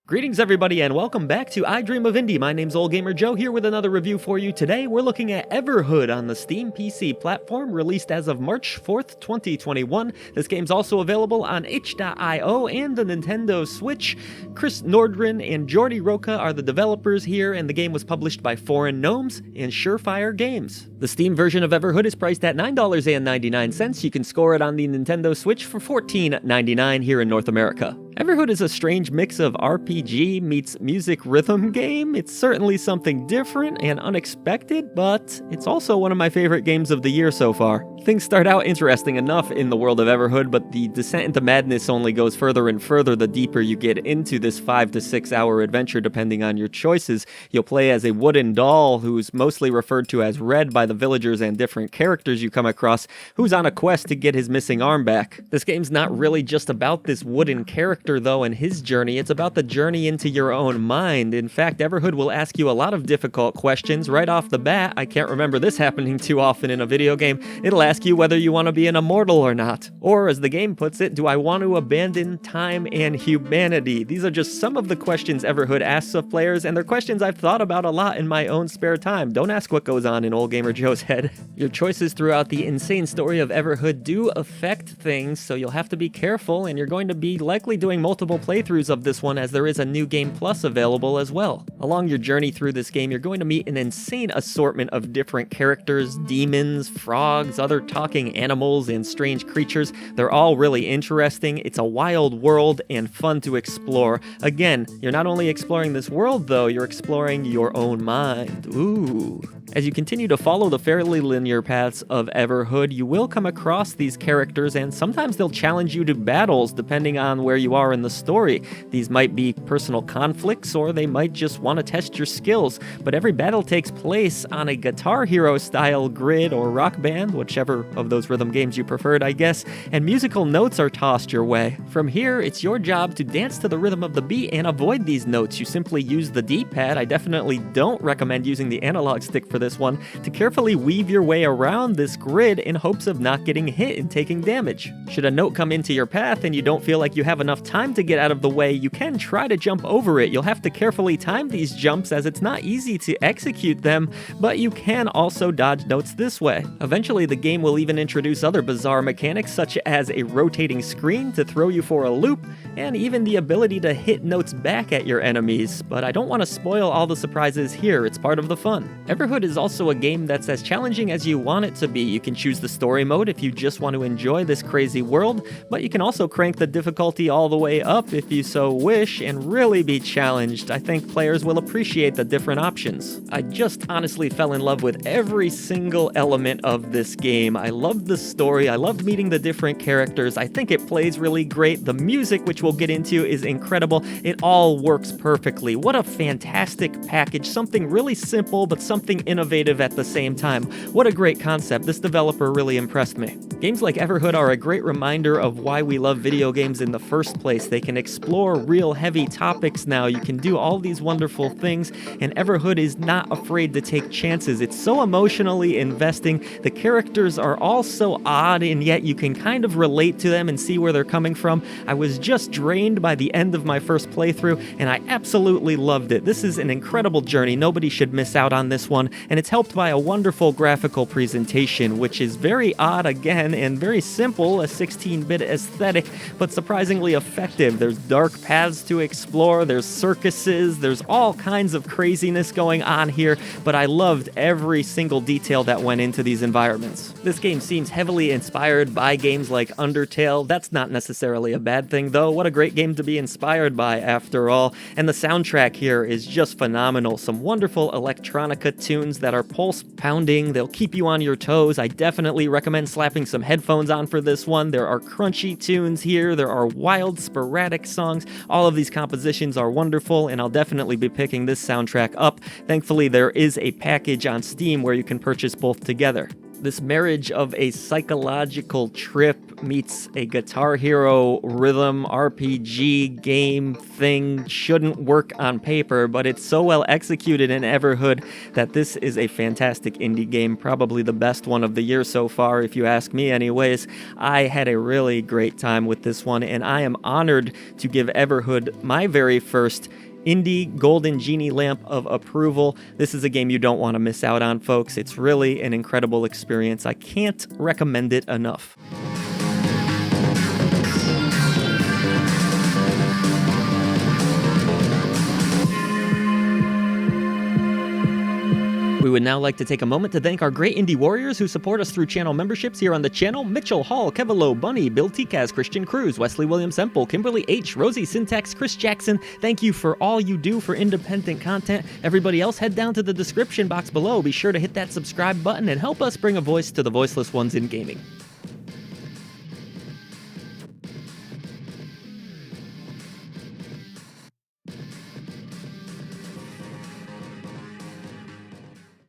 Greetings everybody and welcome back to I Dream of Indie. My name's Old Gamer Joe here with another review for you. Today we're looking at Everhood on the Steam PC platform, released as of March 4th, 2021. This game's also available on itch.io and the Nintendo Switch. Chris Nordgren and Jordi Roca are the developers here, and the game was published by Foreign Gnomes and Surefire Games. The Steam version of Everhood is priced at $9.99. You can score it on the Nintendo Switch for $14.99 here in North America. Everhood is a strange mix of RPG meets music rhythm game. It's certainly something different and unexpected, but it's also one of my favorite games of the year so far. Things start out interesting enough in the world of Everhood, but the descent into madness only goes further and further the deeper you get into this 5 to 6 hour adventure depending on your choices. You'll play as a wooden doll who's mostly referred to as Red by the villagers and different characters you come across, who's on a quest to get his missing arm back. This game's not really just about this wooden character though and his journey, it's about the journey into your own mind. In fact, Everhood will ask you a lot of difficult questions right off the bat. I can't remember this happening too often in a video game. It'll ask you whether you want to be an immortal or not. Or as the game puts it, do I want to abandon time and humanity? These are just some of the questions Everhood asks of players, and they're questions I've thought about a lot in my own spare time. Don't ask what goes on in Old Gamer Joe's head. Your choices throughout the insane story of Everhood do affect things, so you'll have to be careful, and you're going to be likely doing multiple playthroughs of this one as there is a New Game Plus available as well. Along your journey through this game, you're going to meet an insane assortment of different characters, demons, frogs, other talking animals, and strange creatures. They're all really interesting. It's a wild world and fun to explore. Again, you're not only exploring this world though, you're exploring your own mind. Ooh. As you continue to follow the fairly linear paths of Everhood, you will come across these characters, and sometimes they'll challenge you to battles depending on where you are in the story. These might be personal conflicts, or they might just want to test your skills, but every battle takes place on a Guitar Hero style grid or Rock Band, whichever of those rhythm games you preferred, I guess, and musical notes are tossed your way. From here, it's your job to dance to the rhythm of the beat and avoid these notes. You simply use the D-pad. I definitely don't recommend using the analog stick for this one, to carefully weave your way around this grid in hopes of not getting hit and taking damage. Should a note come into your path and you don't feel like you have enough time to get out of the way, you can try to jump over it. You'll have to carefully time these jumps as it's not easy to execute them, but you can also dodge notes this way. Eventually, the game will even introduce other bizarre mechanics such as a rotating screen to throw you for a loop, and even the ability to hit notes back at your enemies, but I don't want to spoil all the surprises here. It's part of the fun. Everhood is also a game that's as challenging as you want it to be. You can choose the story mode if you just want to enjoy this crazy world, but you can also crank the difficulty all the way up if you so wish and really be challenged. I think players will appreciate the different options. I just honestly fell in love with every single element of this game. I loved the story, I loved meeting the different characters, I think it plays really great, the music, which we'll get into, is incredible. It all works perfectly. What a fantastic package, something really simple but something innovative at the same time. What a great concept. This developer really impressed me. Games like Everhood are a great reminder of why we love video games in the first place. They can explore real heavy topics now. You can do all these wonderful things, and Everhood is not afraid to take chances. It's so emotionally investing. The characters are all so odd, and yet you can kind of relate to them and see where they're coming from. I was just drained by the end of my first playthrough, and I absolutely loved it. This is an incredible journey. Nobody should miss out on this one, and it's helped by a wonderful graphical presentation, which is very odd again and very simple, a 16-bit aesthetic, but surprisingly effective. There's dark paths to explore, there's circuses, there's all kinds of craziness going on here, but I loved every single detail that went into these environments. This game seems heavily inspired by games like Undertale. That's not necessarily a bad thing though. What a great game to be inspired by after all. And the soundtrack here is just phenomenal. Some wonderful electronica tunes that are pulse pounding. They'll keep you on your toes. I definitely recommend slapping some headphones on for this one. There are crunchy tunes here. There are wild, sporadic songs. All of these compositions are wonderful, and I'll definitely be picking this soundtrack up. Thankfully, there is a package on Steam where you can purchase both together. This marriage of a psychological trip meets a Guitar Hero rhythm RPG game thing shouldn't work on paper, but it's so well executed in Everhood that this is a fantastic indie game, probably the best one of the year so far, if you ask me anyways. I had a really great time with this one, and I am honored to give Everhood my very first Indie Golden Genie Lamp of approval. This is a game you don't want to miss out on, folks. It's really an incredible experience. I can't recommend it enough. We would now like to take a moment to thank our great indie warriors who support us through channel memberships here on the channel: Mitchell Hall, Kevilo, Bunny, Bill Tikaz, Christian Cruz, Wesley William Semple, Kimberly H, Rosie Syntax, Chris Jackson. Thank you for all you do for independent content. Everybody else, head down to the description box below. Be sure to hit that subscribe button and help us bring a voice to the voiceless ones in gaming.